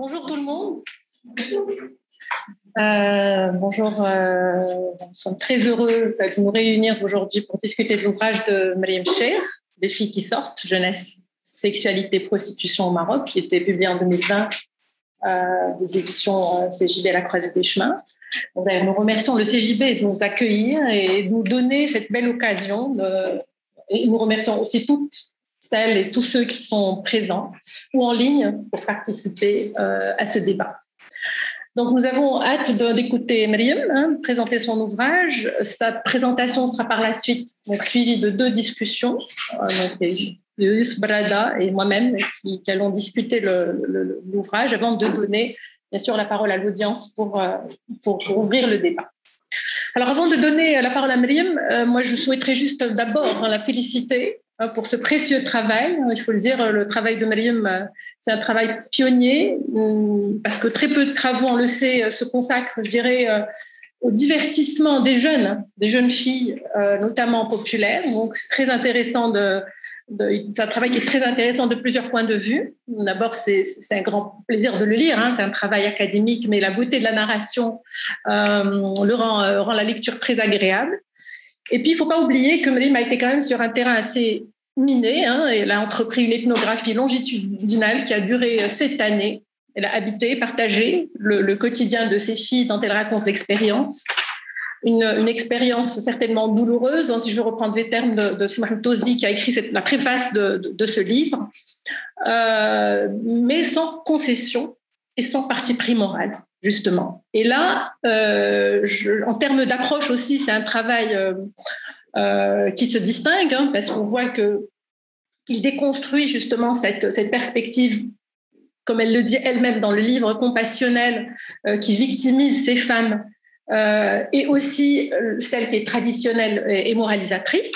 Bonjour tout le monde. Bonjour, nous sommes très heureux de nous réunir aujourd'hui pour discuter de l'ouvrage de Mariam Cheikh, Les filles qui sortent, jeunesse, sexualité, prostitution au Maroc, qui était publié en 2020 des éditions CJB à la croisée des chemins. Donc, nous remercions le CJB de nous accueillir et de nous donner cette belle occasion. Et nous remercions aussi toutes celles et tous ceux qui sont présents ou en ligne pour participer à ce débat. Donc, nous avons hâte d'écouter Mariam présenter son ouvrage. Sa présentation sera par la suite suivie de 2 discussions. Youssef Brada et moi-même qui allons discuter l'ouvrage avant de donner, bien sûr, la parole à l'audience pour ouvrir le débat. Alors, avant de donner la parole à Mariam, moi, je souhaiterais juste d'abord la féliciter pour ce précieux travail. Il faut le dire, le travail de Mariam, c'est un travail pionnier parce que très peu de travaux, on le sait, se consacrent, je dirais, au divertissement des jeunes filles, notamment populaires. Donc, c'est très intéressant c'est un travail qui est très intéressant de plusieurs points de vue. D'abord, c'est un grand plaisir de le lire. C'est un travail académique, mais la beauté de la narration le rend la lecture très agréable. Et puis, il ne faut pas oublier que Mariam a été quand même sur un terrain assez miné. Elle a entrepris une ethnographie longitudinale qui a duré 7 années. Elle a habité, partagé le quotidien de ses filles dont elle raconte l'expérience. Une expérience certainement douloureuse, si je veux reprendre les termes de Smail Tozi, qui a écrit la préface de ce livre, mais sans concession et sans parti pris moral, justement. Et là, en termes d'approche aussi, c'est un travail qui se distingue, parce qu'on voit qu'il déconstruit justement cette perspective, comme elle le dit elle-même dans le livre, compassionnelle, qui victimise ces femmes, et aussi celle qui est traditionnelle et moralisatrice.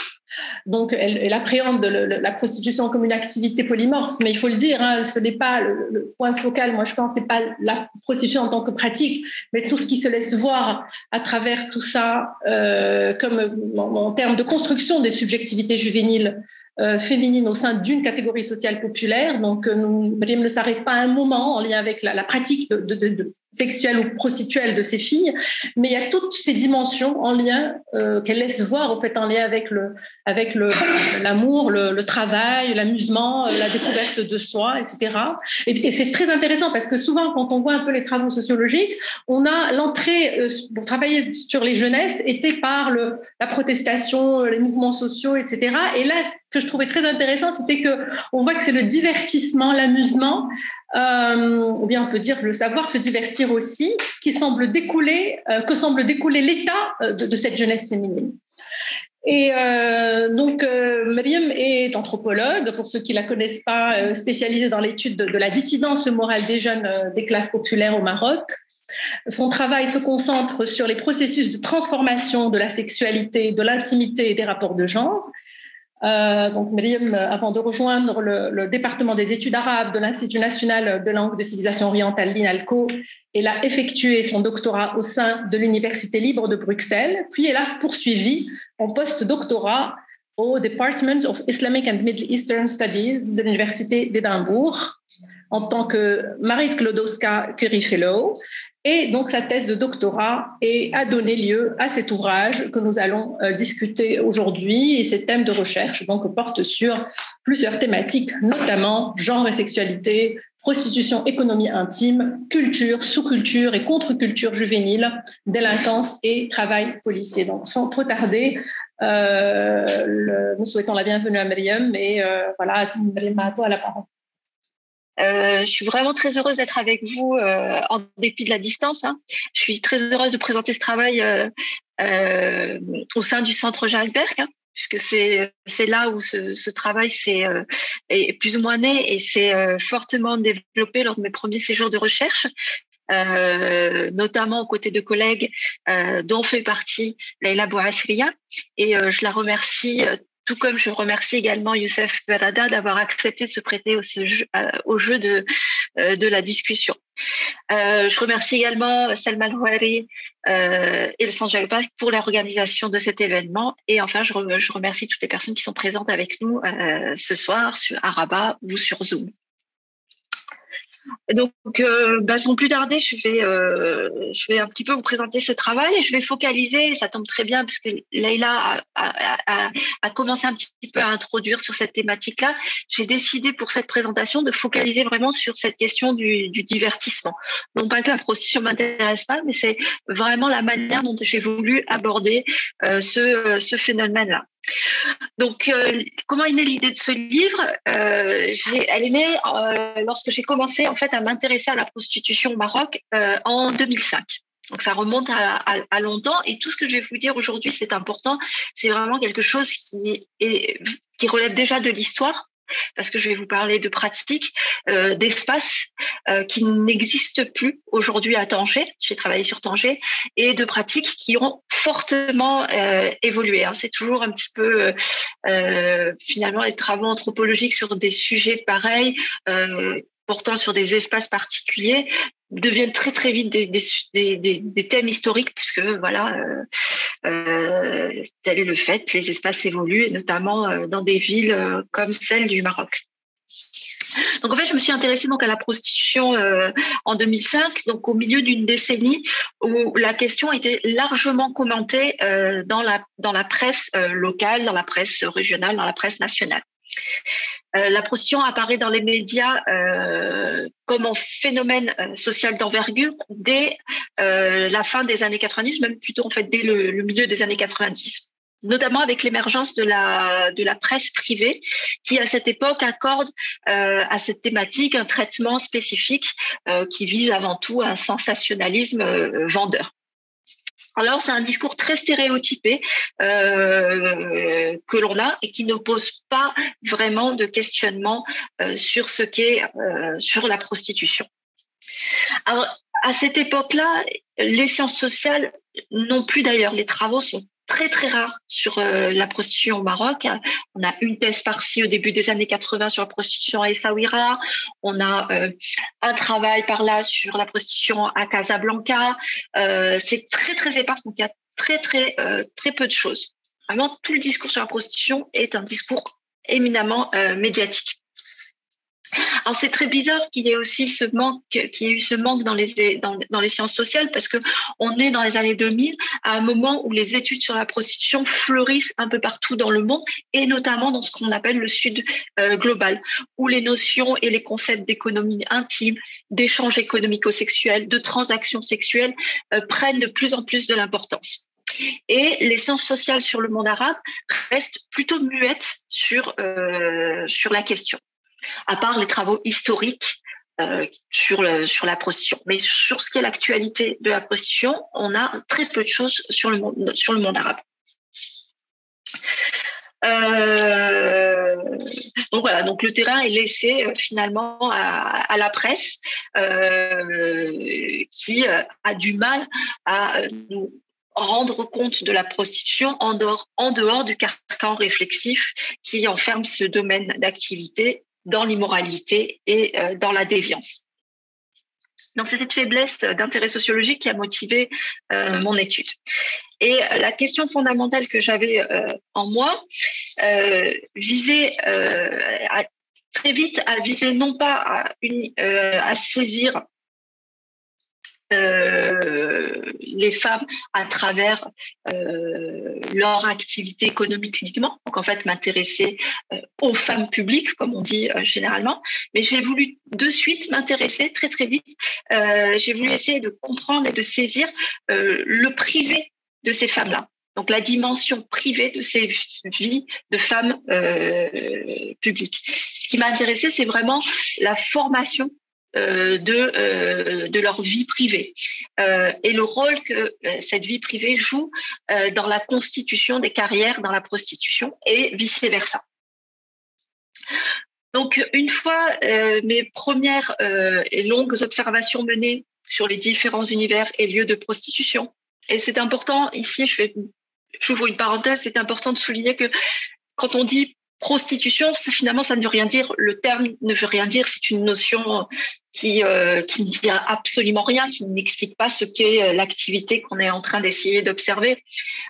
Donc, elle appréhende la prostitution comme une activité polymorphe, mais il faut le dire, ce n'est pas le point focal. Moi, je pense que ce n'est pas la prostitution en tant que pratique, mais tout ce qui se laisse voir à travers tout ça, comme en termes de construction des subjectivités juvéniles féminines au sein d'une catégorie sociale populaire. Donc, Mariam ne s'arrête pas un moment en lien avec la pratique de sexuelle ou prostituelle de ces filles, mais il y a toutes ces dimensions en lien qu'elle laisse voir, au fait, en lien avec l'amour, le travail, l'amusement, la découverte de soi, etc. Et c'est très intéressant parce que souvent, quand on voit un peu les travaux sociologiques, on a l'entrée pour travailler sur les jeunesses était par la protestation, les mouvements sociaux, etc. Et là, ce que je trouvais très intéressant, c'était qu'on voit que c'est le divertissement, l'amusement, ou bien on peut dire le savoir se divertir aussi, que semble découler l'état de cette jeunesse féminine. Et Mariam est anthropologue, pour ceux qui ne la connaissent pas, spécialisée dans l'étude de la dissidence morale des jeunes des classes populaires au Maroc. Son travail se concentre sur les processus de transformation de la sexualité, de l'intimité et des rapports de genre. Mariam, avant de rejoindre le département des études arabes de l'Institut national de langue de civilisation orientale, l'INALCO, elle a effectué son doctorat au sein de l'Université libre de Bruxelles, puis elle a poursuivi en post-doctorat au Department of Islamic and Middle Eastern Studies de l'Université d'Édimbourg en tant que Marie Sklodowska-Curie Fellow. Et donc, sa thèse de doctorat a donné lieu à cet ouvrage que nous allons discuter aujourd'hui. Et ces thèmes de recherche portent sur plusieurs thématiques, notamment genre et sexualité, prostitution, économie intime, culture, sous-culture et contre-culture juvénile, délinquance et travail policier. Donc, sans trop tarder, nous souhaitons la bienvenue à Mariam. Et voilà, Mariam, à toi la parole. Je suis vraiment très heureuse d'être avec vous en dépit de la distance. Je suis très heureuse de présenter ce travail au sein du Centre Jacques Berck, puisque c'est là où ce travail est plus ou moins né et s'est fortement développé lors de mes premiers séjours de recherche. Notamment aux côtés de collègues dont fait partie Leïla Bouasria, et je la remercie tout comme je remercie également Youssef Brada d'avoir accepté de se prêter au jeu de la discussion. Je remercie également Salma El-Houari et le Centre Jacques Berck pour l'organisation de cet événement. Et enfin, je remercie toutes les personnes qui sont présentes avec nous ce soir à Rabat ou sur Zoom. Donc, sans plus tarder, je vais un petit peu vous présenter ce travail et je vais focaliser, ça tombe très bien parce que Leïla a commencé un petit peu à introduire sur cette thématique-là. J'ai décidé pour cette présentation de focaliser vraiment sur cette question du divertissement. Non pas que la prostitution m'intéresse pas, mais c'est vraiment la manière dont j'ai voulu aborder ce phénomène-là. Donc, comment est née l'idée de ce livre? Elle est née lorsque j'ai commencé en fait à m'intéresser à la prostitution au Maroc en 2005. Donc, ça remonte à longtemps. Et tout ce que je vais vous dire aujourd'hui, c'est important. C'est vraiment quelque chose qui relève déjà de l'histoire, parce que je vais vous parler de pratiques, d'espaces qui n'existent plus aujourd'hui à Tanger. J'ai travaillé sur Tanger, et de pratiques qui ont fortement évolué. C'est toujours un petit peu finalement les travaux anthropologiques sur des sujets pareils, portant sur des espaces particuliers, deviennent très très vite des thèmes historiques, puisque voilà, tel est le fait, les espaces évoluent, et notamment dans des villes comme celle du Maroc. Donc en fait, je me suis intéressée donc à la prostitution en 2005, donc au milieu d'une décennie où la question était largement commentée dans la presse locale, dans la presse régionale, dans la presse nationale. La prostitution apparaît dans les médias comme un phénomène social d'envergure dès la fin des années 90, même plutôt en fait dès le milieu des années 90. Notamment avec l'émergence de la presse privée, qui à cette époque accorde à cette thématique un traitement spécifique qui vise avant tout un sensationnalisme vendeur. Alors, c'est un discours très stéréotypé que l'on a et qui ne pose pas vraiment de questionnement sur ce qu'est sur la prostitution. Alors, à cette époque-là, les sciences sociales non plus d'ailleurs. Les travaux sont très très rares sur la prostitution au Maroc. On a une thèse par-ci au début des années 80 sur la prostitution à Essaouira. On a un travail par là sur la prostitution à Casablanca. C'est très très épars, donc il y a très peu de choses. Vraiment, tout le discours sur la prostitution est un discours éminemment médiatique. Alors c'est très bizarre qu'il y ait aussi ce manque dans les sciences sociales, parce que on est dans les années 2000 à un moment où les études sur la prostitution fleurissent un peu partout dans le monde, et notamment dans ce qu'on appelle le Sud global, où les notions et les concepts d'économie intime, d'échange économico-sexuel, de transactions sexuelles prennent de plus en plus de l'importance. Et les sciences sociales sur le monde arabe restent plutôt muettes sur la question, à part les travaux historiques sur la prostitution. Mais sur ce qu'est l'actualité de la prostitution, on a très peu de choses sur le monde arabe. Donc voilà, donc le terrain est laissé finalement à la presse qui a du mal à nous rendre compte de la prostitution en dehors du carcan réflexif qui enferme ce domaine d'activité dans l'immoralité et dans la déviance. Donc, c'est cette faiblesse d'intérêt sociologique qui a motivé mon étude. Et la question fondamentale que j'avais en moi visait très vite à viser non pas à saisir les femmes à travers leur activité économique uniquement, donc en fait m'intéresser aux femmes publiques, comme on dit généralement, mais j'ai voulu de suite m'intéresser très très vite, j'ai voulu essayer de comprendre et de saisir le privé de ces femmes-là. Donc la dimension privée de ces vies de femmes publiques. Ce qui m'a intéressée, c'est vraiment la formation de leur vie privée et le rôle que cette vie privée joue dans la constitution des carrières dans la prostitution et vice-versa. Donc, une fois mes premières et longues observations menées sur les différents univers et lieux de prostitution, et c'est important, ici j'ouvre une parenthèse, c'est important de souligner que quand on dit prostitution, finalement, ça ne veut rien dire. Le terme ne veut rien dire. C'est une notion qui ne dit absolument rien, qui n'explique pas ce qu'est l'activité qu'on est en train d'essayer d'observer.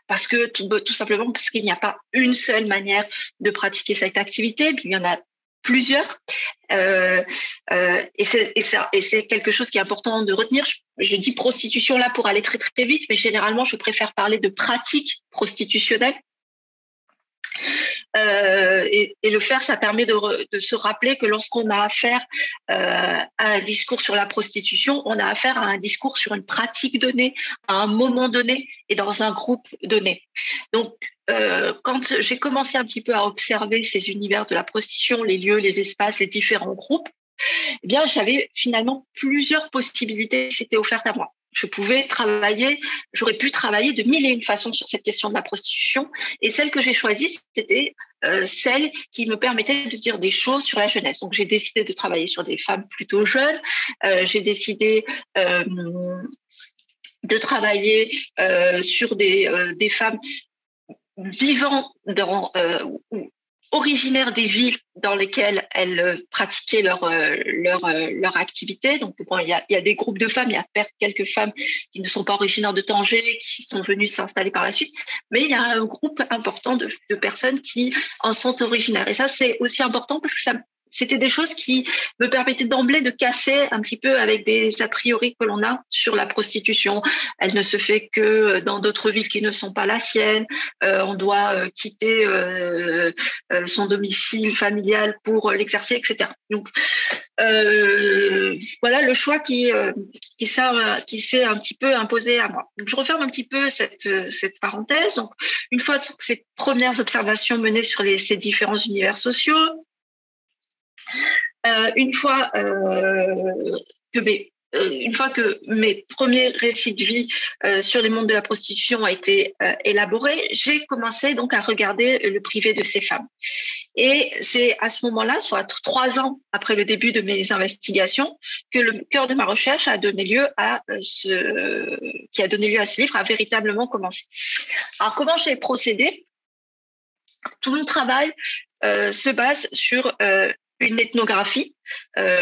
Parce que tout simplement parce qu'il n'y a pas une seule manière de pratiquer cette activité. Il y en a plusieurs. Et c'est quelque chose qui est important de retenir. Je dis prostitution là pour aller très très vite, mais généralement je préfère parler de pratiques prostitutionnelles. Et le faire, ça permet de se rappeler que lorsqu'on a affaire à un discours sur la prostitution, on a affaire à un discours sur une pratique donnée, à un moment donné et dans un groupe donné. Donc, quand j'ai commencé un petit peu à observer ces univers de la prostitution, les lieux, les espaces, les différents groupes, eh bien, j'avais finalement plusieurs possibilités qui s'étaient offertes à moi. J'aurais pu travailler de mille et une façons sur cette question de la prostitution. Et celle que j'ai choisie, c'était celle qui me permettait de dire des choses sur la jeunesse. Donc, j'ai décidé de travailler sur des femmes plutôt jeunes. J'ai décidé de travailler sur des femmes vivant originaires des villes dans lesquelles elles pratiquaient leur activité. Donc, bon, il y a des groupes de femmes, il y a quelques femmes qui ne sont pas originaires de Tanger, qui sont venues s'installer par la suite, mais il y a un groupe important de personnes qui en sont originaires. Et ça, c'est aussi important parce que c'était des choses qui me permettaient d'emblée de casser un petit peu avec des a priori que l'on a sur la prostitution. Elle ne se fait que dans d'autres villes qui ne sont pas la sienne. On doit quitter son domicile familial pour l'exercer, etc. Donc, voilà le choix qui s'est un petit peu imposé à moi. Donc, je referme un petit peu cette parenthèse. Donc, une fois ces premières observations menées sur ces différents univers sociaux, une fois que mes premiers récits de vie sur les mondes de la prostitution ont été élaborés, j'ai commencé donc à regarder le privé de ces femmes. Et c'est à ce moment-là, soit 3 ans après le début de mes investigations, que le cœur de ma recherche a donné lieu à ce livre, a véritablement commencé. Alors, comment j'ai procédé? Tout mon travail se base sur une ethnographie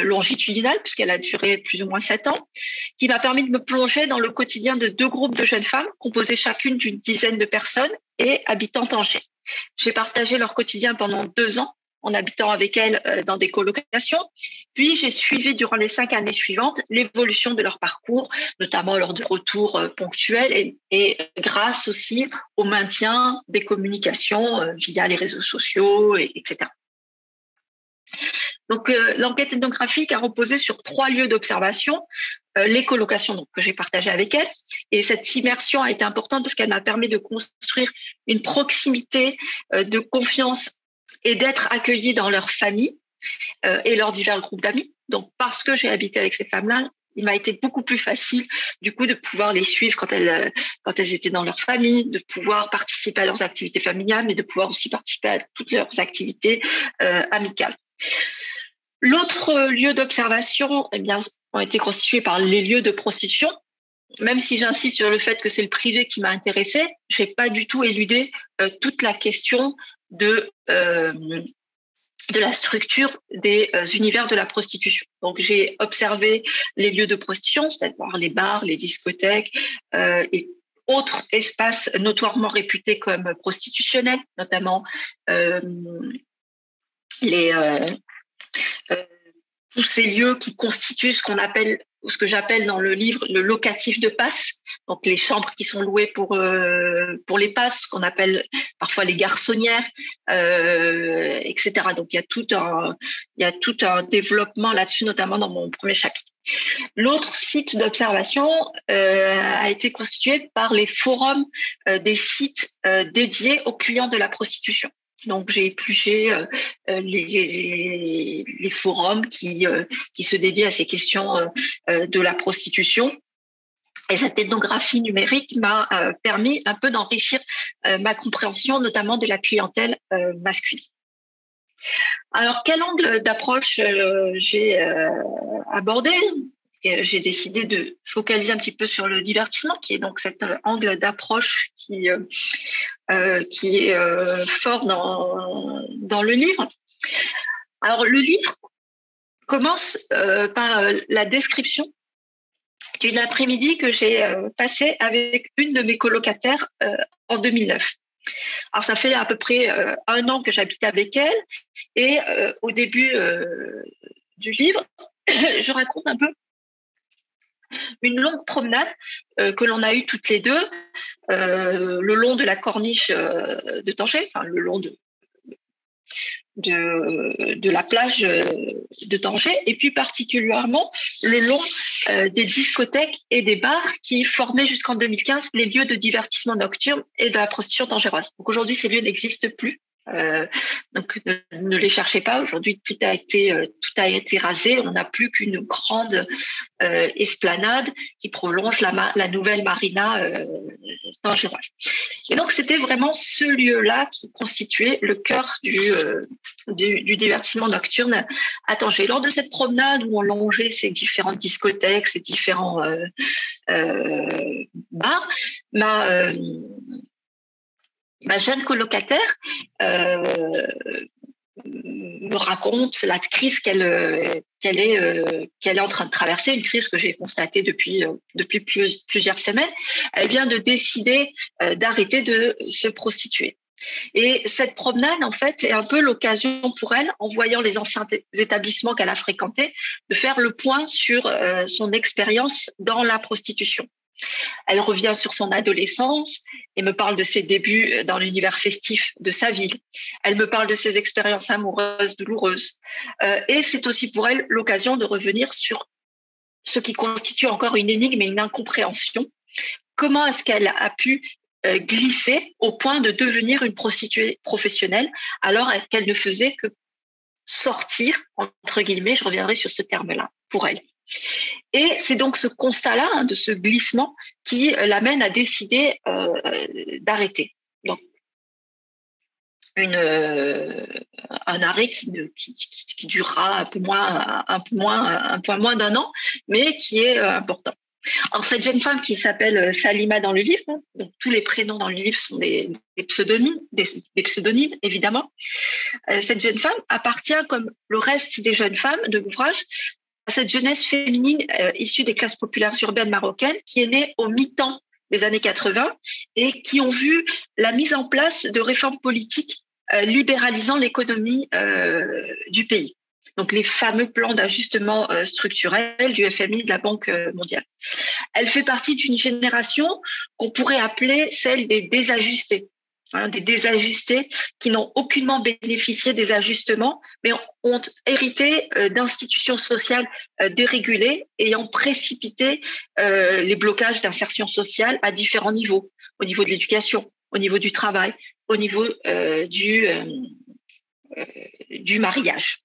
longitudinale, puisqu'elle a duré plus ou moins 7 ans, qui m'a permis de me plonger dans le quotidien de 2 groupes de jeunes femmes, composées chacune d'une dizaine de personnes et habitant Tanger. J'ai partagé leur quotidien pendant 2 ans, en habitant avec elles dans des colocations. Puis, j'ai suivi durant les 5 années suivantes l'évolution de leur parcours, notamment lors de retours ponctuels et grâce aussi au maintien des communications via les réseaux sociaux, etc. Donc, l'enquête ethnographique a reposé sur 3 lieux d'observation, les colocations donc, que j'ai partagées avec elles. Et cette immersion a été importante parce qu'elle m'a permis de construire une proximité de confiance et d'être accueillie dans leur famille et leurs divers groupes d'amis. Donc, parce que j'ai habité avec ces femmes-là, il m'a été beaucoup plus facile, du coup, de pouvoir les suivre quand elles étaient dans leur famille, de pouvoir participer à leurs activités familiales, mais de pouvoir aussi participer à toutes leurs activités amicales. L'autre lieu d'observation, eh bien, ont été constitués par les lieux de prostitution. Même si j'insiste sur le fait que c'est le privé qui m'a intéressée, j'ai pas du tout éludé toute la question de la structure des univers de la prostitution. Donc, j'ai observé les lieux de prostitution, c'est-à-dire les bars, les discothèques et autres espaces notoirement réputés comme prostitutionnels, notamment tous ces lieux qui constituent ce que j'appelle dans le livre le locatif de passe, donc les chambres qui sont louées pour les passes, ce qu'on appelle parfois les garçonnières, etc. Donc il y a tout un développement là-dessus, notamment dans mon premier chapitre. L'autre site d'observation a été constitué par les forums des sites dédiés aux clients de la prostitution. Donc, j'ai épluché les forums qui se dédient à ces questions de la prostitution. Et cette ethnographie numérique m'a permis un peu d'enrichir ma compréhension, notamment de la clientèle masculine. Alors, quel angle d'approche j'ai abordé ? J'ai décidé de focaliser un petit peu sur le divertissement, qui est donc cet angle d'approche qui est fort dans le livre. Alors, le livre commence par la description d'une après-midi que j'ai passée avec une de mes colocataires en 2009. Alors, ça fait à peu près 1 an que j'habite avec elle. Et au début du livre, je raconte un peu une longue promenade que l'on a eue toutes les deux le long de la corniche de Tanger, enfin, le long de la plage de Tanger, et puis particulièrement le long des discothèques et des bars qui formaient jusqu'en 2015 les lieux de divertissement nocturne et de la prostitution tangéroise. Donc aujourd'hui, ces lieux n'existent plus. Donc ne les cherchez pas. Aujourd'hui, tout a été rasé. On n'a plus qu'une grande esplanade qui prolonge la nouvelle marina tangéroise. Et donc, c'était vraiment ce lieu-là qui constituait le cœur du divertissement nocturne à Tanger. Lors de cette promenade où on longeait ces différentes discothèques, ces différents bars, ma jeune colocataire me raconte la crise qu'elle est en train de traverser, une crise que j'ai constatée depuis plusieurs semaines. Elle vient de décider d'arrêter de se prostituer. Et cette promenade, en fait, est un peu l'occasion pour elle, en voyant les anciens établissements qu'elle a fréquentés, de faire le point sur son expérience dans la prostitution. Elle revient sur son adolescence et me parle de ses débuts dans l'univers festif de sa ville. Elle me parle de ses expériences amoureuses douloureuses. Et c'est aussi pour elle l'occasion de revenir sur ce qui constitue encore une énigme et une incompréhension. Comment est-ce qu'elle a pu glisser au point de devenir une prostituée professionnelle alors qu'elle ne faisait que sortir, entre guillemets, je reviendrai sur ce terme-là, pour elle. Et c'est donc ce constat-là, de ce glissement, qui l'amène à décider d'arrêter. Donc, un arrêt qui durera un peu moins d'1 an, mais qui est important. Alors, cette jeune femme qui s'appelle Salima dans le livre, donc tous les prénoms dans le livre sont des pseudonymes, évidemment. Cette jeune femme appartient, comme le reste des jeunes femmes de l'ouvrage, à cette jeunesse féminine issue des classes populaires urbaines marocaines qui est née au mi-temps des années 80 et qui ont vu la mise en place de réformes politiques libéralisant l'économie du pays. Donc les fameux plans d'ajustement structurel du FMI, de la Banque mondiale. Elle fait partie d'une génération qu'on pourrait appeler celle des désajustés. Des désajustés qui n'ont aucunement bénéficié des ajustements, mais ont hérité d'institutions sociales dérégulées, ayant précipité les blocages d'insertion sociale à différents niveaux, au niveau de l'éducation, au niveau du travail, au niveau du mariage.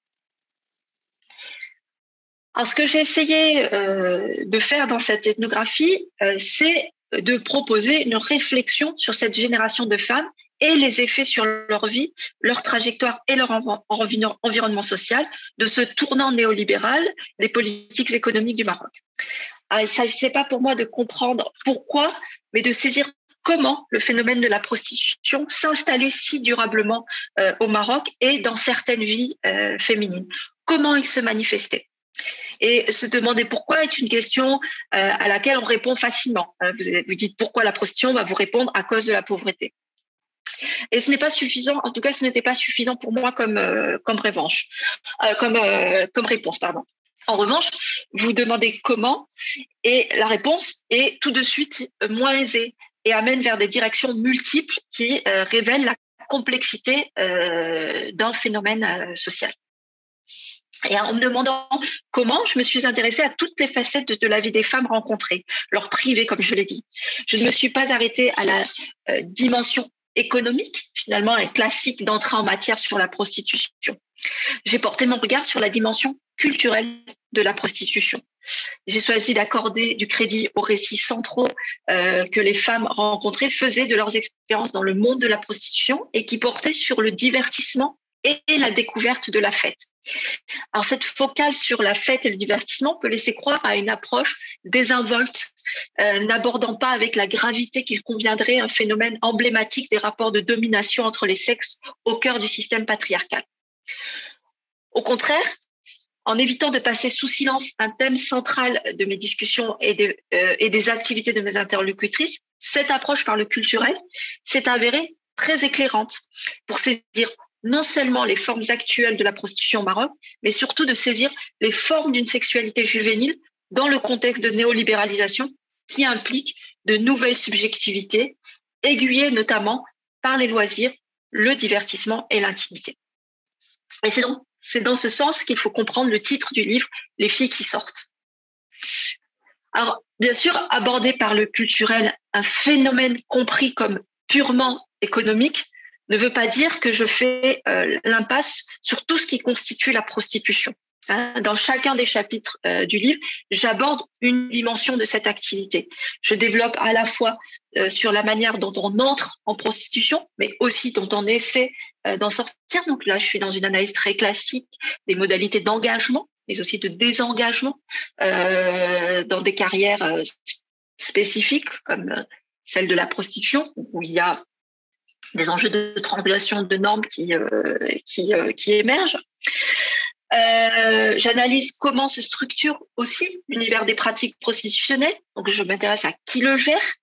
Alors, ce que j'ai essayé de faire dans cette ethnographie, c'est de proposer une réflexion sur cette génération de femmes et les effets sur leur vie, leur trajectoire et leur environnement social de ce tournant néolibéral des politiques économiques du Maroc. Alors, il ne s'agissait pas pour moi de comprendre pourquoi, mais de saisir comment le phénomène de la prostitution s'installait si durablement au Maroc et dans certaines vies féminines. Comment il se manifestait. Et se demander pourquoi est une question à laquelle on répond facilement. Vous dites pourquoi la prostitution, on va vous répondre à cause de la pauvreté. Et ce n'est pas suffisant, en tout cas ce n'était pas suffisant pour moi comme réponse. Pardon. En revanche, vous demandez comment et la réponse est tout de suite moins aisée et amène vers des directions multiples qui révèlent la complexité d'un phénomène social. Et en me demandant comment, je me suis intéressée à toutes les facettes de la vie des femmes rencontrées, leur privée, comme je l'ai dit. Je ne me suis pas arrêtée à la dimension économique, finalement, un classique d'entrée en matière sur la prostitution. J'ai porté mon regard sur la dimension culturelle de la prostitution. J'ai choisi d'accorder du crédit aux récits centraux que les femmes rencontrées faisaient de leurs expériences dans le monde de la prostitution et qui portaient sur le divertissement et la découverte de la fête. Alors, cette focale sur la fête et le divertissement peut laisser croire à une approche désinvolte, n'abordant pas avec la gravité qu'il conviendrait un phénomène emblématique des rapports de domination entre les sexes au cœur du système patriarcal. Au contraire, en évitant de passer sous silence un thème central de mes discussions et des activités de mes interlocutrices, cette approche par le culturel s'est avérée très éclairantes pour saisir non seulement les formes actuelles de la prostitution au Maroc, mais surtout de saisir les formes d'une sexualité juvénile dans le contexte de néolibéralisation qui implique de nouvelles subjectivités, aiguillées notamment par les loisirs, le divertissement et l'intimité. Et c'est dans ce sens qu'il faut comprendre le titre du livre, Les filles qui sortent. Alors, bien sûr, abordé par le culturel, un phénomène compris comme purement économique ne veut pas dire que je fais l'impasse sur tout ce qui constitue la prostitution. Dans chacun des chapitres du livre, j'aborde une dimension de cette activité. Je développe à la fois sur la manière dont on entre en prostitution, mais aussi dont on essaie d'en sortir. Donc là, je suis dans une analyse très classique des modalités d'engagement, mais aussi de désengagement dans des carrières spécifiques comme celle de la prostitution, où il y a des enjeux de transgression de normes qui émergent. J'analyse comment se structure aussi l'univers des pratiques prostitutionnelles. Donc, je m'intéresse à qui le gère,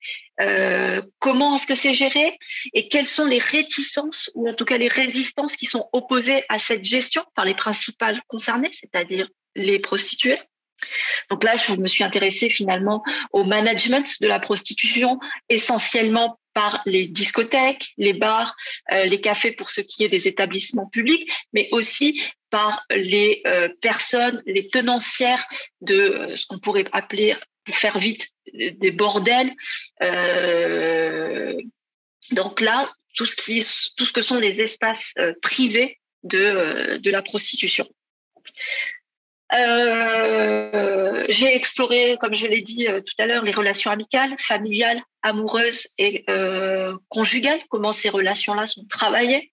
comment est-ce que c'est géré et quelles sont les réticences ou en tout cas les résistances qui sont opposées à cette gestion par les principales concernées, c'est-à-dire les prostituées. Donc là, je me suis intéressée finalement au management de la prostitution, essentiellement par les discothèques, les bars, les cafés pour ce qui est des établissements publics, mais aussi par les personnes, les tenancières de ce qu'on pourrait appeler, pour faire vite, des bordels. Donc là, tout ce que sont les espaces privés de la prostitution. J'ai exploré, comme je l'ai dit tout à l'heure, les relations amicales, familiales, amoureuses et conjugales, comment ces relations-là sont travaillées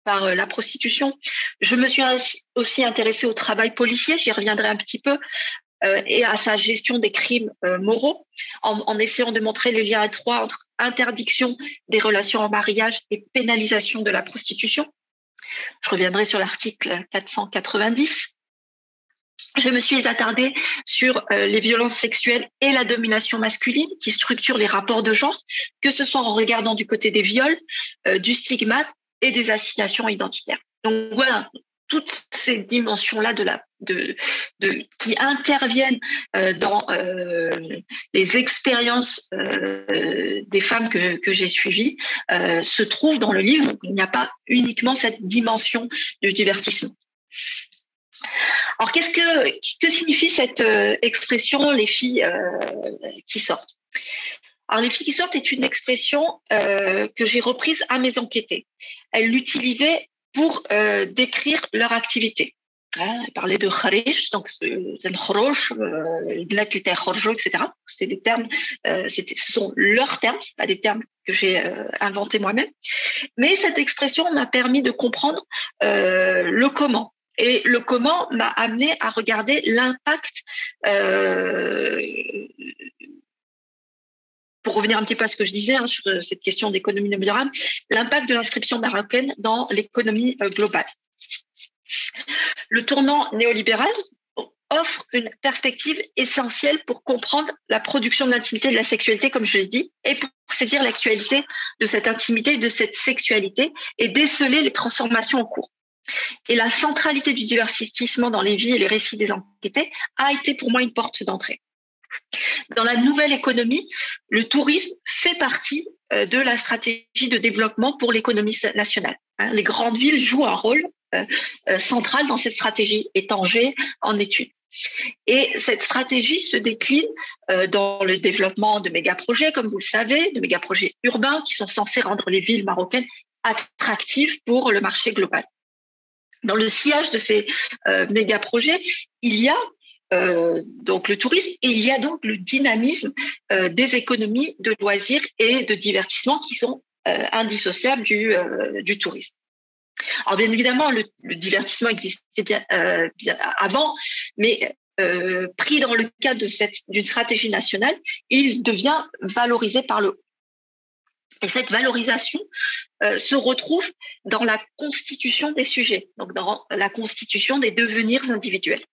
par la prostitution. Je me suis aussi intéressée au travail policier, j'y reviendrai un petit peu, et à sa gestion des crimes moraux, en essayant de montrer les liens étroits entre interdiction des relations en mariage et pénalisation de la prostitution. Je reviendrai sur l'article 490. Je me suis attardée sur les violences sexuelles et la domination masculine qui structurent les rapports de genre, que ce soit en regardant du côté des viols, du stigmate et des assignations identitaires. Donc voilà, toutes ces dimensions-là qui interviennent dans les expériences des femmes que j'ai suivies se trouvent dans le livre. Donc il n'y a pas uniquement cette dimension du divertissement. Alors, que signifie cette expression « les filles qui sortent » ? Alors, les filles qui sortent est une expression que j'ai reprise à mes enquêtés. Elles l'utilisaient pour décrire leur activité. Elle parlait de kharij, donc khrouj, etc. C'était des termes, ce sont leurs termes, ce pas des termes que j'ai inventés moi-même. Mais cette expression m'a permis de comprendre le comment. Et le comment m'a amené à regarder l'impact, pour revenir un petit peu à ce que je disais sur cette question d'économie néolibérale, l'impact de l'inscription marocaine dans l'économie globale. Le tournant néolibéral offre une perspective essentielle pour comprendre la production de l'intimité et de la sexualité, comme je l'ai dit, et pour saisir l'actualité de cette intimité, de cette sexualité, et déceler les transformations en cours. Et la centralité du divertissement dans les vies et les récits des enquêtés a été pour moi une porte d'entrée. Dans la nouvelle économie, le tourisme fait partie de la stratégie de développement pour l'économie nationale. Les grandes villes jouent un rôle central dans cette stratégie, et Tanger en étude. Et cette stratégie se décline dans le développement de mégaprojets, comme vous le savez, de mégaprojets urbains qui sont censés rendre les villes marocaines attractives pour le marché global. Dans le sillage de ces méga-projets, il y a donc le tourisme et il y a donc le dynamisme des économies de loisirs et de divertissement qui sont indissociables du tourisme. Alors bien évidemment, le divertissement existait bien avant, mais pris dans le cadre d'une stratégie nationale, il devient valorisé par le haut. Et cette valorisation se retrouve dans la constitution des sujets, donc dans la constitution des devenirs individuels.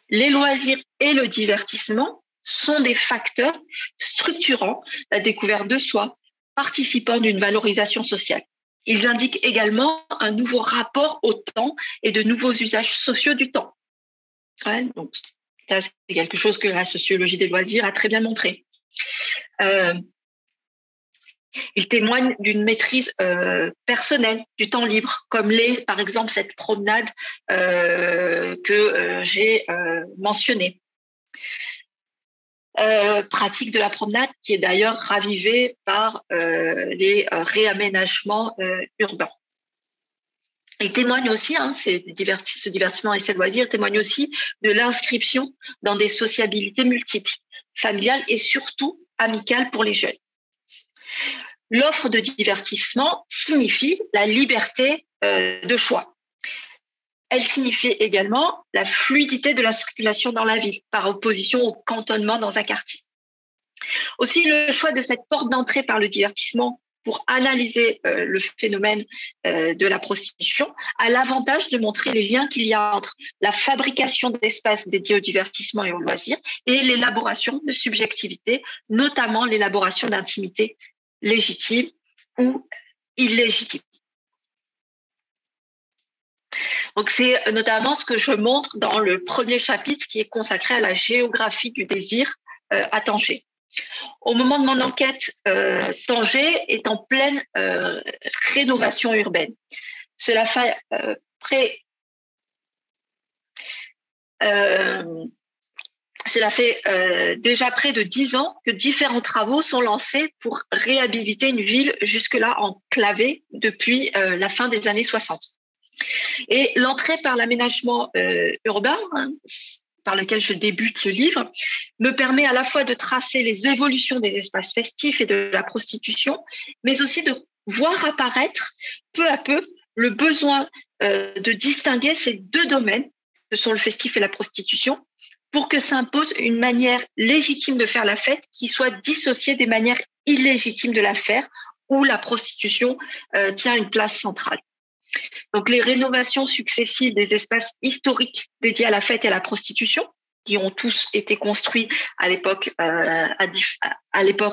Les loisirs et le divertissement sont des facteurs structurant la découverte de soi, participant d'une valorisation sociale. Ils indiquent également un nouveau rapport au temps et de nouveaux usages sociaux du temps. Ouais, donc, ça, c'est quelque chose que la sociologie des loisirs a très bien montré. Ils témoignent d'une maîtrise personnelle du temps libre, comme l'est, par exemple, cette promenade que j'ai mentionnée. Pratique de la promenade qui est d'ailleurs ravivée par les réaménagements urbains. Il témoigne aussi, ce divertissement et ces loisirs témoignent aussi de l'inscription dans des sociabilités multiples, familiales et surtout amicales pour les jeunes. L'offre de divertissement signifie la liberté de choix. Elle signifie également la fluidité de la circulation dans la ville, par opposition au cantonnement dans un quartier. Aussi, le choix de cette porte d'entrée par le divertissement pour analyser le phénomène de la prostitution a l'avantage de montrer les liens qu'il y a entre la fabrication d'espaces dédiés au divertissement et au loisir et l'élaboration de subjectivité, notamment l'élaboration d'intimité légitime ou illégitime. Donc, c'est notamment ce que je montre dans le premier chapitre qui est consacré à la géographie du désir à Tanger. Au moment de mon enquête, Tanger est en pleine rénovation urbaine. Cela fait déjà près de 10 ans que différents travaux sont lancés pour réhabiliter une ville jusque-là enclavée depuis la fin des années 60. Et l'entrée par l'aménagement urbain, par lequel je débute le livre, me permet à la fois de tracer les évolutions des espaces festifs et de la prostitution, mais aussi de voir apparaître peu à peu le besoin de distinguer ces deux domaines, que sont le festif et la prostitution, pour que s'impose une manière légitime de faire la fête qui soit dissociée des manières illégitimes de la faire, où la prostitution tient une place centrale. Donc, les rénovations successives des espaces historiques dédiés à la fête et à la prostitution, qui ont tous été construits à l'époque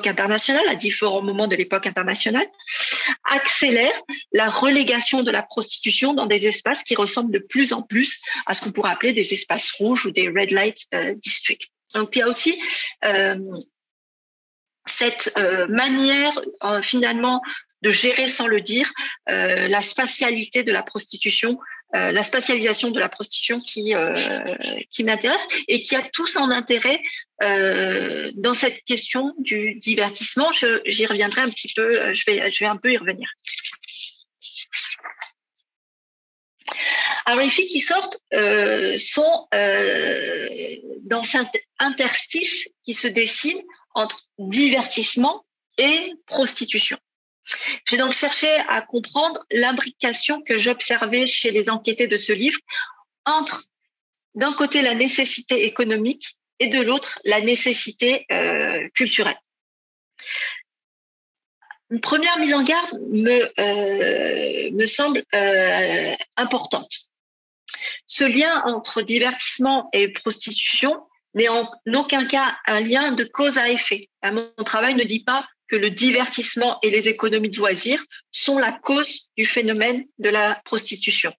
internationale, à différents moments de l'époque internationale, accélèrent la relégation de la prostitution dans des espaces qui ressemblent de plus en plus à ce qu'on pourrait appeler des espaces rouges ou des red light districts. Donc, il y a aussi cette manière finalement de gérer sans le dire la spatialité de la prostitution, la spatialisation de la prostitution qui m'intéresse et qui a tout son intérêt dans cette question du divertissement. J'y reviendrai un petit peu, je vais un peu y revenir. Alors, les filles qui sortent sont dans cet interstice qui se dessine entre divertissement et prostitution. J'ai donc cherché à comprendre l'imbrication que j'observais chez les enquêtés de ce livre entre, d'un côté, la nécessité économique et de l'autre, la nécessité culturelle. Une première mise en garde me semble importante. Ce lien entre divertissement et prostitution n'est en aucun cas un lien de cause à effet. Mon travail ne dit pas que le divertissement et les économies de loisirs sont la cause du phénomène de la prostitution.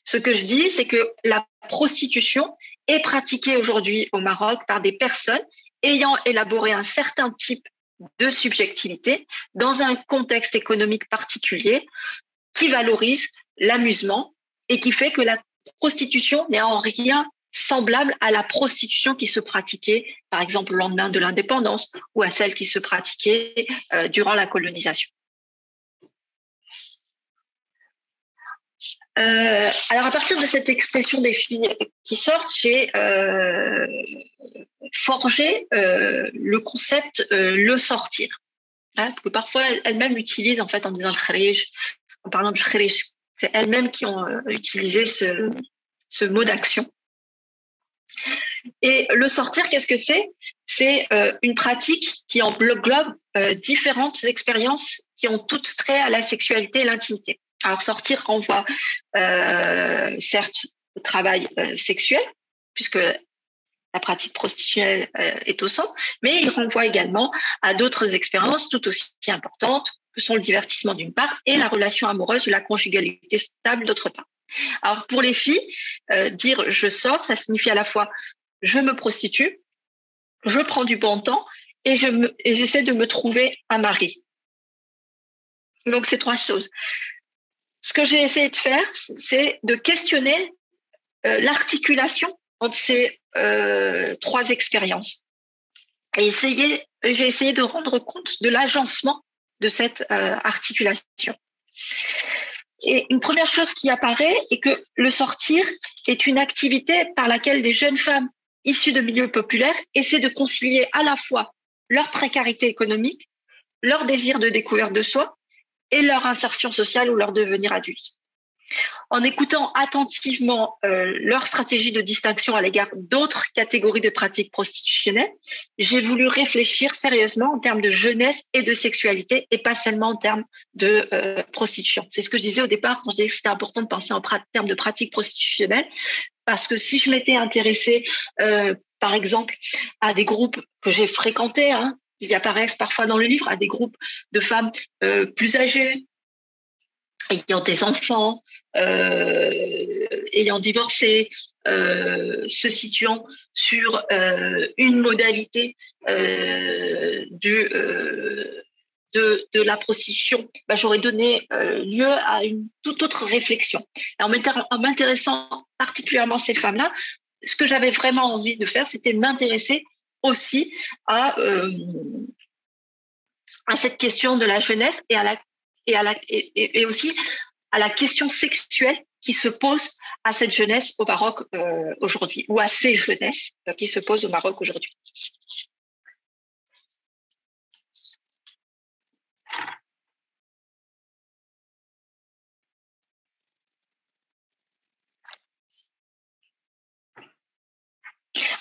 Ce que je dis, c'est que la prostitution est pratiquée aujourd'hui au Maroc par des personnes ayant élaboré un certain type de subjectivité dans un contexte économique particulier qui valorise l'amusement et qui fait que la prostitution n'est en rien semblable à la prostitution qui se pratiquait, par exemple, le lendemain de l'indépendance ou à celle qui se pratiquait durant la colonisation. Alors, à partir de cette expression des filles qui sortent, j'ai forgé le concept le sortir. Parce que parfois, elles-mêmes utilisent, en fait, en disant le kharij, en parlant du kharij, c'est elles-mêmes qui ont utilisé ce mot d'action. Et le sortir, qu'est-ce que c'est? C'est une pratique qui englobe différentes expériences qui ont toutes trait à la sexualité et l'intimité. Alors, sortir renvoie certes au travail sexuel, puisque la pratique prostitutionnelle est au centre, mais il renvoie également à d'autres expériences tout aussi importantes, que sont le divertissement d'une part et la relation amoureuse ou la conjugalité stable d'autre part. Alors pour les filles, dire je sors, ça signifie à la fois je me prostitue, je prends du bon temps et j'essaie de me trouver un mari. Donc c'est 3 choses. Ce que j'ai essayé de faire, c'est de questionner l'articulation entre ces 3 expériences. Et j'ai essayé de rendre compte de l'agencement de cette articulation. Et une première chose qui apparaît est que le sortir est une activité par laquelle des jeunes femmes issues de milieux populaires essaient de concilier à la fois leur précarité économique, leur désir de découverte de soi et leur insertion sociale ou leur devenir adulte. En écoutant attentivement leur stratégie de distinction à l'égard d'autres catégories de pratiques prostitutionnelles, j'ai voulu réfléchir sérieusement en termes de jeunesse et de sexualité et pas seulement en termes de prostitution. C'est ce que je disais au départ quand je disais que c'était important de penser en termes de pratiques prostitutionnelles, parce que si je m'étais intéressée, par exemple, à des groupes que j'ai fréquentés, qui apparaissent parfois dans le livre, à des groupes de femmes plus âgées, ayant des enfants, ayant divorcé, se situant sur une modalité de la prostitution, j'aurais donné lieu à une toute autre réflexion. Et en m'intéressant particulièrement à ces femmes-là, ce que j'avais vraiment envie de faire, c'était m'intéresser aussi à cette question de la jeunesse et aussi à la question sexuelle qui se pose à cette jeunesse au Maroc aujourd'hui, ou à ces jeunesses qui se posent au Maroc aujourd'hui.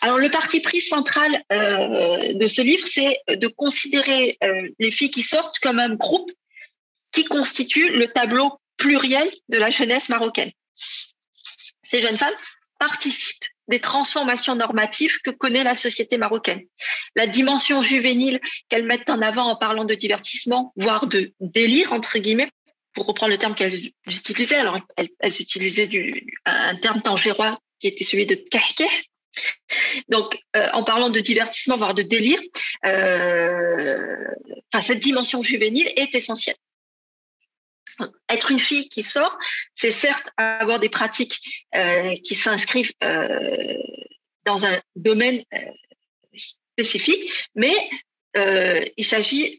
Alors, le parti pris central de ce livre, c'est de considérer les filles qui sortent comme un groupe qui constitue le tableau pluriel de la jeunesse marocaine. Ces jeunes femmes participent des transformations normatives que connaît la société marocaine. La dimension juvénile qu'elles mettent en avant en parlant de divertissement, voire de délire, entre guillemets, pour reprendre le terme qu'elles utilisaient. Alors, elles utilisaient un terme tangérois qui était celui de kahkeh. Donc, en parlant de divertissement, voire de délire, cette dimension juvénile est essentielle. Être une fille qui sort, c'est certes avoir des pratiques qui s'inscrivent dans un domaine spécifique, mais il s'agit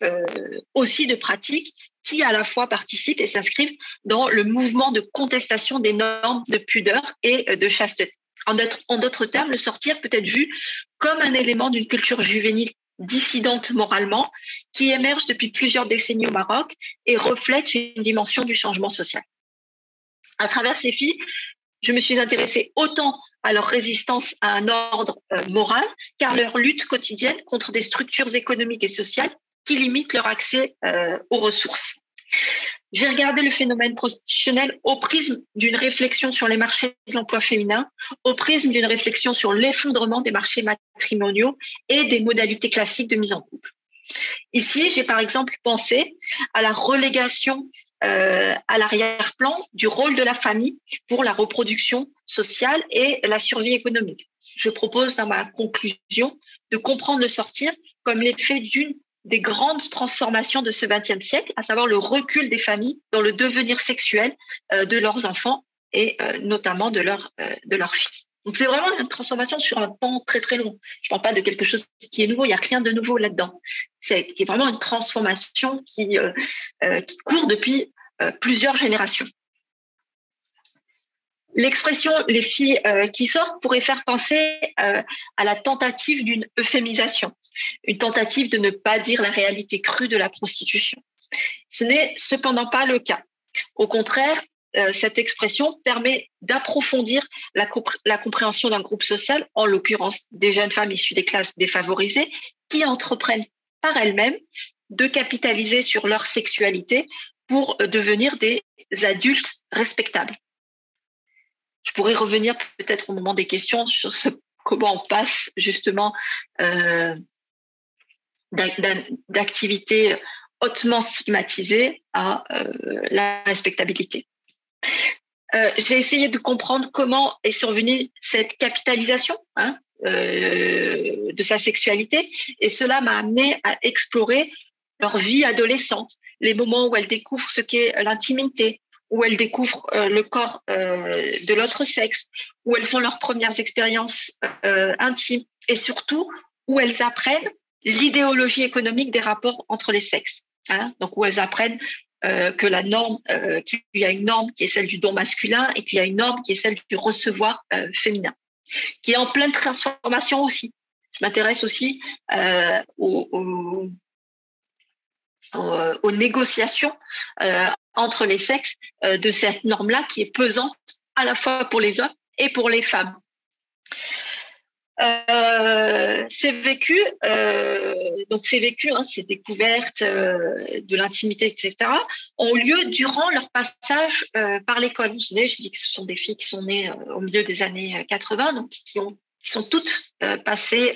aussi de pratiques qui à la fois participent et s'inscrivent dans le mouvement de contestation des normes de pudeur et de chasteté. En d'autres termes, le sortir peut être vu comme un élément d'une culture juvénile dissidente moralement qui émerge depuis plusieurs décennies au Maroc et reflète une dimension du changement social. À travers ces filles, je me suis intéressée autant à leur résistance à un ordre moral qu'à leur lutte quotidienne contre des structures économiques et sociales qui limitent leur accès aux ressources. J'ai regardé le phénomène prostitutionnel au prisme d'une réflexion sur les marchés de l'emploi féminin, au prisme d'une réflexion sur l'effondrement des marchés matrimoniaux et des modalités classiques de mise en couple. Ici, j'ai par exemple pensé à la relégation à l'arrière-plan du rôle de la famille pour la reproduction sociale et la survie économique. Je propose dans ma conclusion de comprendre le sortir comme l'effet d'une des grandes transformations de ce XXe siècle, à savoir le recul des familles dans le devenir sexuel de leurs enfants et notamment de leurs filles. Donc c'est vraiment une transformation sur un temps très très long. Je ne parle pas de quelque chose qui est nouveau, il n'y a rien de nouveau là-dedans. C'est vraiment une transformation qui court depuis plusieurs générations. L'expression « les filles qui sortent » pourrait faire penser à la tentative d'une euphémisation, une tentative de ne pas dire la réalité crue de la prostitution. Ce n'est cependant pas le cas. Au contraire, cette expression permet d'approfondir la compréhension d'un groupe social, en l'occurrence des jeunes femmes issues des classes défavorisées, qui entreprennent par elles-mêmes de capitaliser sur leur sexualité pour devenir des adultes respectables. Je pourrais revenir peut-être au moment des questions sur comment on passe justement d'activités hautement stigmatisé à la respectabilité. J'ai essayé de comprendre comment est survenue cette capitalisation de sa sexualité, et cela m'a amené à explorer leur vie adolescente, les moments où elles découvrent ce qu'est l'intimité, où elles découvrent le corps de l'autre sexe, où elles font leurs premières expériences intimes, et surtout où elles apprennent l'idéologie économique des rapports entre les sexes. Donc où elles apprennent que la norme, qu'il y a une norme qui est celle du don masculin et qu'il y a une norme qui est celle du recevoir féminin, qui est en pleine transformation aussi. Je m'intéresse aussi aux négociations entre les sexes de cette norme-là qui est pesante à la fois pour les hommes et pour les femmes. Ces vécus, ces découvertes de l'intimité, etc., ont lieu durant leur passage par l'école. Vous vous souvenez, j'ai dit que ce sont des filles qui sont nées au milieu des années 80, donc qui sont toutes passées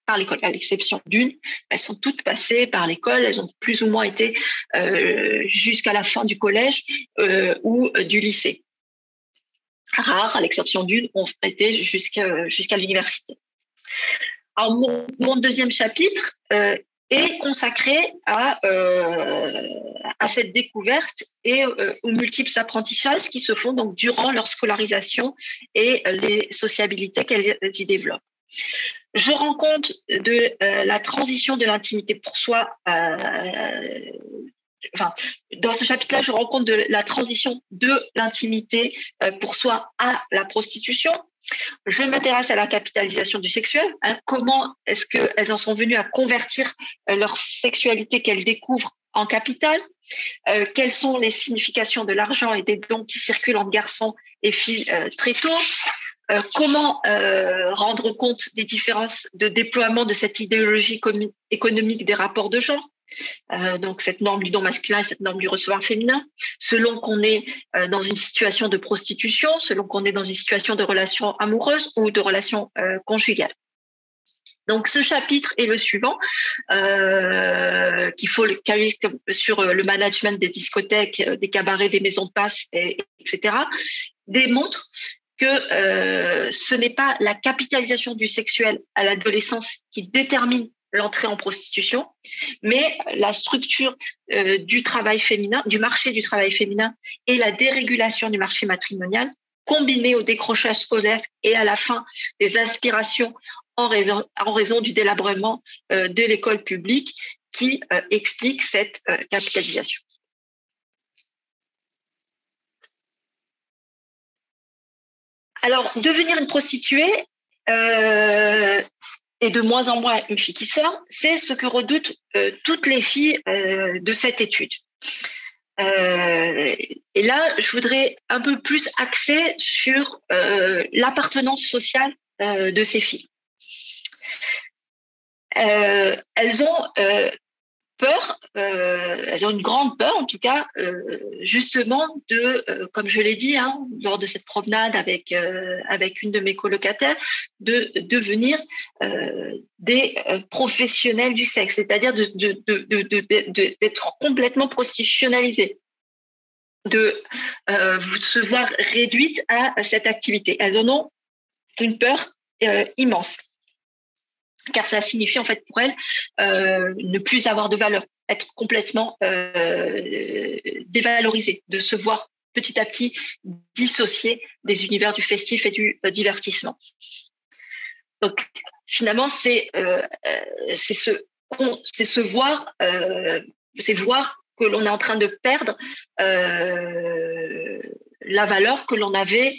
par l'école, à l'exception d'une. Elles sont toutes passées par l'école, elles ont plus ou moins été jusqu'à la fin du collège ou du lycée. Rares, à l'exception d'une, ont été jusqu'à l'université. Alors, mon deuxième chapitre est consacré à cette découverte et aux multiples apprentissages qui se font donc durant leur scolarisation et les sociabilités qu'elles y développent. Je rends compte de la transition de l'intimité pour soi. Dans ce chapitre-là, je rends compte de la transition de l'intimité pour soi à la prostitution. Je m'intéresse à la capitalisation du sexuel. Comment est-ce qu'elles en sont venues à convertir leur sexualité qu'elles découvrent en capital? Quelles sont les significations de l'argent et des dons qui circulent entre garçons et filles très tôt? Comment rendre compte des différences de déploiement de cette idéologie économique des rapports de genre? Donc cette norme du don masculin et cette norme du recevoir féminin, selon qu'on est dans une situation de prostitution, selon qu'on est dans une situation de relation amoureuse ou de relation conjugale. Donc ce chapitre et le suivant, qu'il faut caler sur le management des discothèques, des cabarets, des maisons de passe, etc., démontrent que ce n'est pas la capitalisation du sexuel à l'adolescence qui détermine l'entrée en prostitution, mais la structure du travail féminin, du marché du travail féminin et la dérégulation du marché matrimonial, combinée au décrochage scolaire et à la fin des aspirations en raison du délabrement de l'école publique qui explique cette capitalisation. Alors, devenir une prostituée et de moins en moins une fille qui sort, c'est ce que redoutent toutes les filles de cette étude. Et là, je voudrais un peu plus axer sur l'appartenance sociale de ces filles. Elles ont peur, elles ont une grande peur en tout cas, justement de, comme je l'ai dit lors de cette promenade avec une de mes colocataires, de devenir des professionnels du sexe, c'est-à-dire d'être complètement prostitutionnalisées, de se voir réduites à cette activité. Elles en ont une peur immense, car ça signifie en fait pour elles ne plus avoir de valeur, être complètement dévalorisée, de se voir petit à petit dissociée des univers du festif et du divertissement. Donc finalement c'est voir que l'on est en train de perdre la valeur que l'on avait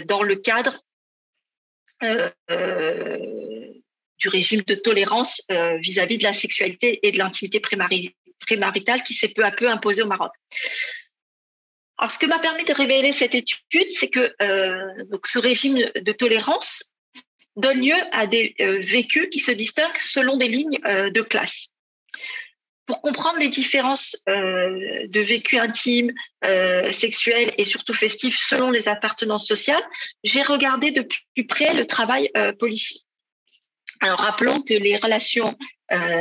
dans le cadre du régime de tolérance vis-à-vis de la sexualité et de l'intimité prémaritale qui s'est peu à peu imposée au Maroc. Alors, ce que m'a permis de révéler cette étude, c'est que donc ce régime de tolérance donne lieu à des vécus qui se distinguent selon des lignes de classe. Pour comprendre les différences de vécus intimes, sexuels et surtout festifs selon les appartenances sociales, j'ai regardé de plus près le travail policier. Alors, rappelons que les relations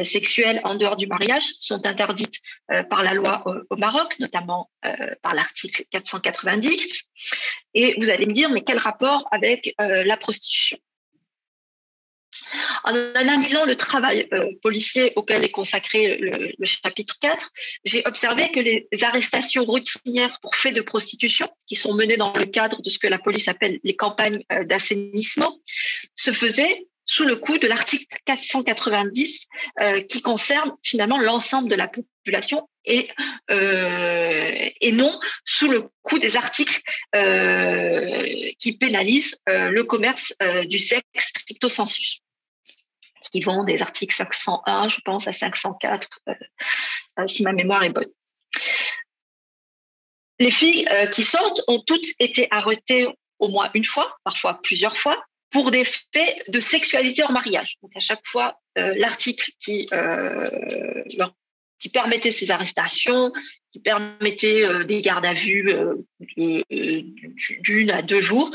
sexuelles en dehors du mariage sont interdites par la loi au Maroc, notamment par l'article 490. Et vous allez me dire, mais quel rapport avec la prostitution? En analysant le travail policier auquel est consacré le chapitre 4, j'ai observé que les arrestations routinières pour faits de prostitution, qui sont menées dans le cadre de ce que la police appelle les campagnes d'assainissement, se faisaient sous le coup de l'article 490 qui concerne finalement l'ensemble de la population et non sous le coup des articles qui pénalisent le commerce du sexe stricto sensu, qui vont des articles 501, je pense, à 504, si ma mémoire est bonne. Les filles qui sortent ont toutes été arrêtées au moins une fois, parfois plusieurs fois, pour des faits de sexualité hors mariage. Donc, à chaque fois, l'article qui permettait ces arrestations, qui permettait des gardes à vue d'1 à 2 jours,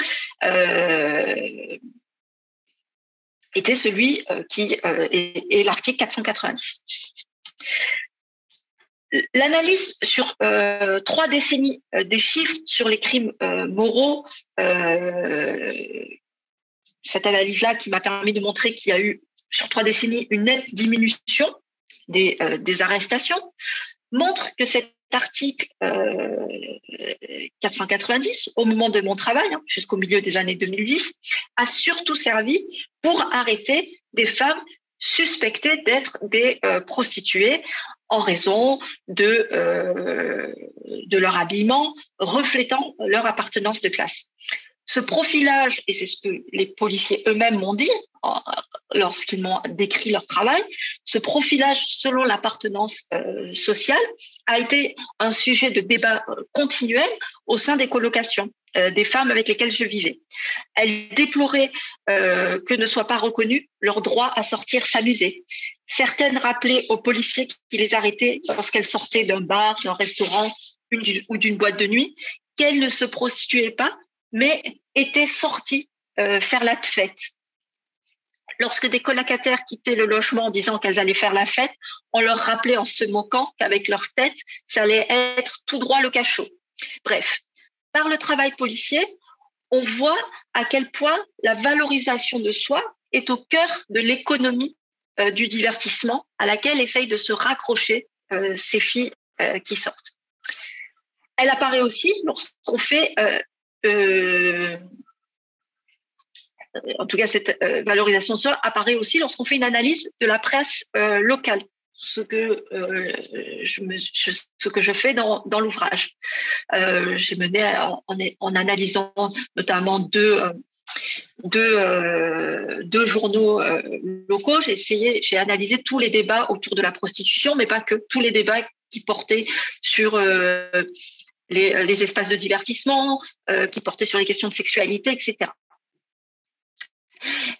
était celui qui est l'article 490. L'analyse sur 3 décennies des chiffres sur les crimes moraux, cette analyse-là qui m'a permis de montrer qu'il y a eu sur 3 décennies une nette diminution des arrestations, montre que cet article 490, au moment de mon travail, jusqu'au milieu des années 2010, a surtout servi pour arrêter des femmes suspectées d'être des prostituées en raison de leur habillement reflétant leur appartenance de classe. Ce profilage, et c'est ce que les policiers eux-mêmes m'ont dit lorsqu'ils m'ont décrit leur travail, ce profilage selon l'appartenance sociale a été un sujet de débat continuel au sein des colocations des femmes avec lesquelles je vivais. Elles déploraient que ne soit pas reconnu leur droit à sortir s'amuser. Certaines rappelaient aux policiers qui les arrêtaient lorsqu'elles sortaient d'un bar, d'un restaurant ou d'une boîte de nuit qu'elles ne se prostituaient pas, mais étaient sorties faire la fête. Lorsque des colocataires quittaient le logement en disant qu'elles allaient faire la fête, on leur rappelait en se moquant qu'avec leur tête, ça allait être tout droit le cachot. Bref, par le travail policier, on voit à quel point la valorisation de soi est au cœur de l'économie du divertissement à laquelle essayent de se raccrocher ces filles qui sortent. Elle apparaît aussi lorsqu'on fait en tout cas, cette valorisation de soi apparaît aussi lorsqu'on fait une analyse de la presse locale, ce que je fais dans l'ouvrage. J'ai mené en analysant notamment deux journaux locaux. J'ai analysé tous les débats autour de la prostitution, mais pas que, tous les débats qui portaient sur les espaces de divertissement, qui portaient sur les questions de sexualité, etc.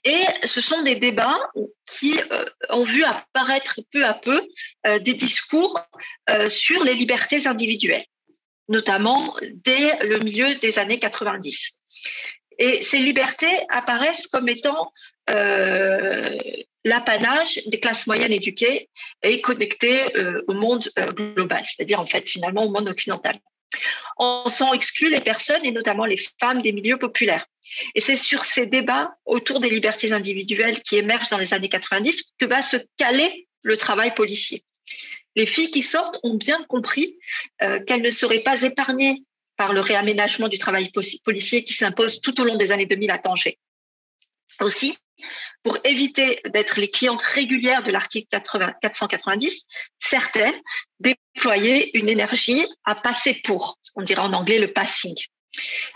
Et ce sont des débats qui ont vu apparaître peu à peu des discours sur les libertés individuelles, notamment dès le milieu des années 90. Et ces libertés apparaissent comme étant l'apanage des classes moyennes éduquées et connectées au monde global, c'est-à-dire en fait finalement au monde occidental. On s'en exclut les personnes et notamment les femmes des milieux populaires. Et c'est sur ces débats autour des libertés individuelles qui émergent dans les années 90 que va se caler le travail policier. Les filles qui sortent ont bien compris qu'elles ne seraient pas épargnées par le réaménagement du travail policier qui s'impose tout au long des années 2000 à Tanger. Aussi, pour éviter d'être les clientes régulières de l'article 490, certaines déployaient une énergie à passer pour, on dirait en anglais le passing.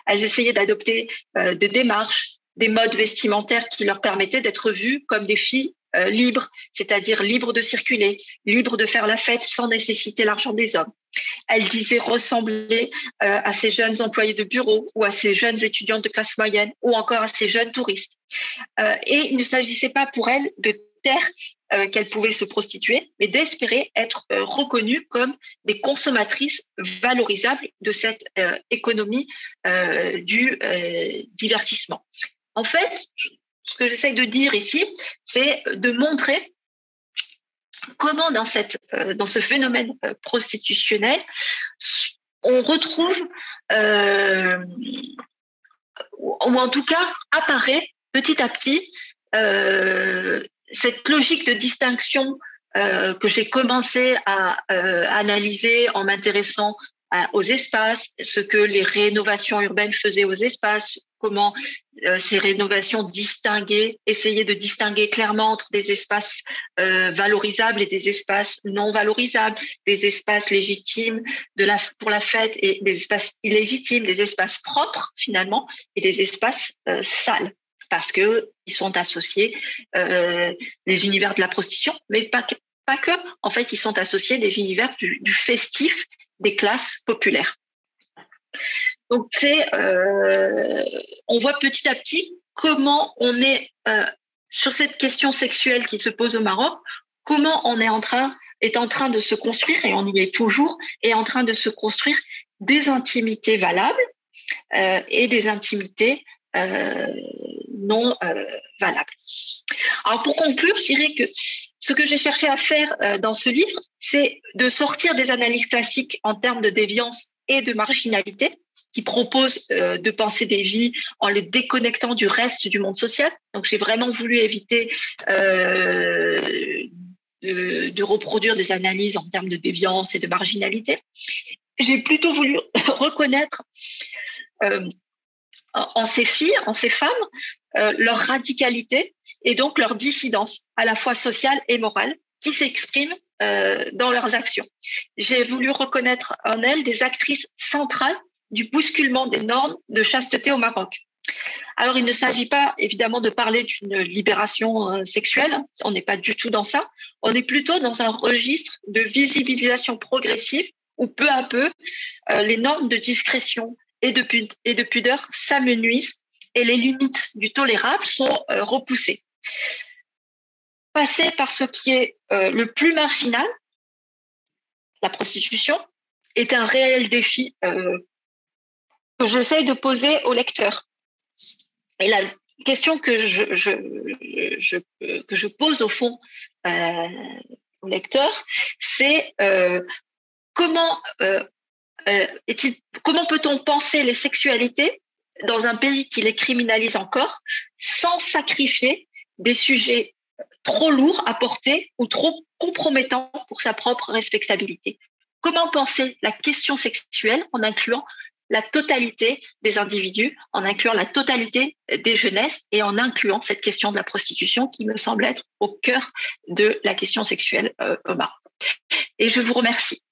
Elles essayaient d'adopter des démarches, des modes vestimentaires qui leur permettaient d'être vues comme des filles libres, c'est-à-dire libres de circuler, libres de faire la fête sans nécessiter l'argent des hommes. Elles disaient ressembler à ces jeunes employés de bureau ou à ces jeunes étudiantes de classe moyenne ou encore à ces jeunes touristes. Et il ne s'agissait pas pour elles de taire qu'elles pouvaient se prostituer, mais d'espérer être reconnues comme des consommatrices valorisables de cette économie du divertissement. En fait, ce que j'essaye de dire ici, c'est de montrer comment dans ce phénomène prostitutionnel, on retrouve, ou en tout cas apparaît petit à petit, cette logique de distinction que j'ai commencé à analyser en m'intéressant aux espaces, ce que les rénovations urbaines faisaient aux espaces, comment ces rénovations essayaient de distinguer clairement entre des espaces valorisables et des espaces non valorisables, des espaces légitimes pour la fête et des espaces illégitimes, des espaces propres finalement et des espaces sales, parce que ils sont associés les univers de la prostitution, mais pas que. En fait, ils sont associés des univers du festif des classes populaires. Donc, on voit petit à petit comment on est sur cette question sexuelle qui se pose au Maroc, comment on est en train de se construire, et on y est toujours, est en train de se construire des intimités valables et des intimités non valables. Alors, pour conclure, je dirais que ce que j'ai cherché à faire dans ce livre, c'est de sortir des analyses classiques en termes de déviance et de marginalité, qui proposent de penser des vies en les déconnectant du reste du monde social. Donc, j'ai vraiment voulu éviter de reproduire des analyses en termes de déviance et de marginalité. J'ai plutôt voulu reconnaître en ces filles, en ces femmes, leur radicalité et donc leur dissidence, à la fois sociale et morale, qui s'expriment dans leurs actions. J'ai voulu reconnaître en elles des actrices centrales du bousculement des normes de chasteté au Maroc. Alors, il ne s'agit pas évidemment de parler d'une libération sexuelle, on n'est pas du tout dans ça, on est plutôt dans un registre de visibilisation progressive où peu à peu, les normes de discrétion et de pudeur s'amenuisent et les limites du tolérable sont repoussées. Passer par ce qui est le plus marginal, la prostitution, est un réel défi que j'essaye de poser au lecteur. Et la question que je pose au fond au lecteur, c'est comment peut-on penser les sexualités dans un pays qui les criminalise encore sans sacrifier des sujets trop lourds à porter ou trop compromettants pour sa propre respectabilité? Comment penser la question sexuelle en incluant la totalité des individus, en incluant la totalité des jeunesses et en incluant cette question de la prostitution qui me semble être au cœur de la question sexuelle au Maroc. Et je vous remercie.